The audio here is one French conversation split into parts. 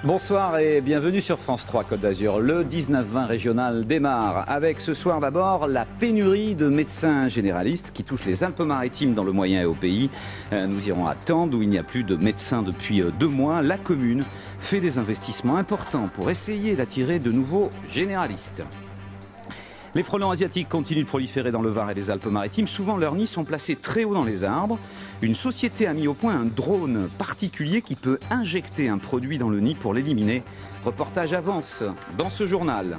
Bonsoir et bienvenue sur France 3 Côte d'Azur. Le 19-20 régional démarre avec ce soir d'abord la pénurie de médecins généralistes qui touche les Alpes-Maritimes dans le Moyen et au Pays. Nous irons à Tende où il n'y a plus de médecins depuis 2 mois. La commune fait des investissements importants pour essayer d'attirer de nouveaux généralistes. Les frelons asiatiques continuent de proliférer dans le Var et les Alpes-Maritimes. Souvent, leurs nids sont placés très haut dans les arbres. Une société a mis au point un drone particulier qui peut injecter un produit dans le nid pour l'éliminer. Reportage avance dans ce journal.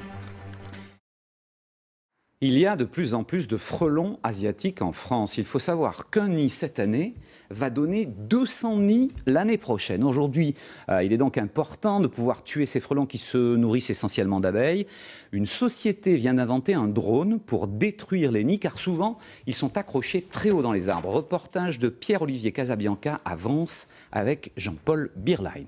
Il y a de plus en plus de frelons asiatiques en France. Il faut savoir qu'un nid cette année va donner 200 nids l'année prochaine. Aujourd'hui, il est donc important de pouvoir tuer ces frelons qui se nourrissent essentiellement d'abeilles. Une société vient d'inventer un drone pour détruire les nids car souvent, ils sont accrochés très haut dans les arbres. Reportage de Pierre-Olivier Casabianca à Vence avec Jean-Paul Birlein.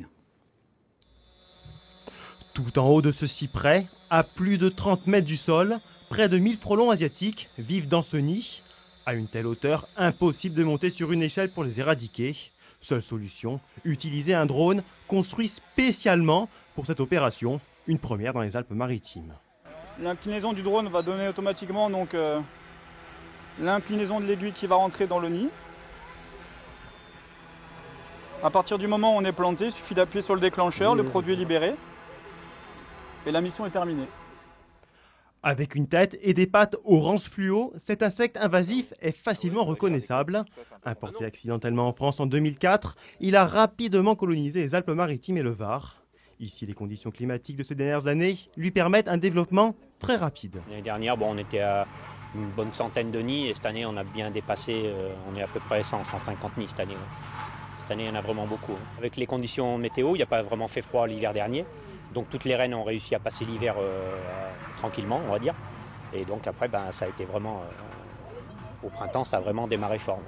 Tout en haut de ce cyprès, à plus de 30 mètres du sol, près de 1000 frelons asiatiques vivent dans ce nid. À une telle hauteur, impossible de monter sur une échelle pour les éradiquer. Seule solution, utiliser un drone construit spécialement pour cette opération, une première dans les Alpes-Maritimes. L'inclinaison du drone va donner automatiquement l'inclinaison de l'aiguille qui va rentrer dans le nid. À partir du moment où on est planté, il suffit d'appuyer sur le déclencheur, le produit est libéré et la mission est terminée. Avec une tête et des pattes orange fluo, cet insecte invasif est facilement reconnaissable. Importé accidentellement en France en 2004, il a rapidement colonisé les Alpes-Maritimes et le Var. Ici, les conditions climatiques de ces dernières années lui permettent un développement très rapide. L'année dernière, on était à une bonne centaine de nids et cette année, on a bien dépassé, on est à peu près 150 nids cette année. Cette année, il y en a vraiment beaucoup. Avec les conditions météo, il n'y a pas vraiment fait froid l'hiver dernier. Donc toutes les reines ont réussi à passer l'hiver tranquillement, on va dire. Et donc après, ça a été vraiment, au printemps, ça a vraiment démarré fort.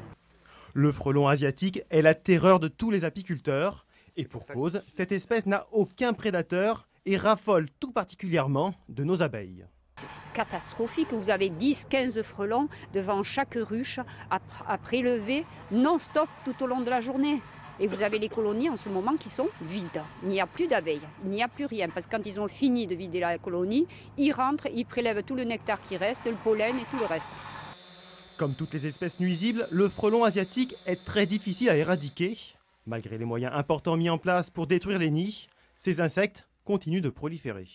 Le frelon asiatique est la terreur de tous les apiculteurs. Et pour cause, cette espèce n'a aucun prédateur et raffole tout particulièrement de nos abeilles. C'est catastrophique, vous avez 10-15 frelons devant chaque ruche à prélever non-stop tout au long de la journée. Et vous avez les colonies en ce moment qui sont vides. Il n'y a plus d'abeilles, il n'y a plus rien. Parce que quand ils ont fini de vider la colonie, ils rentrent, ils prélèvent tout le nectar qui reste, le pollen et tout le reste. Comme toutes les espèces nuisibles, le frelon asiatique est très difficile à éradiquer. Malgré les moyens importants mis en place pour détruire les nids, ces insectes continuent de proliférer.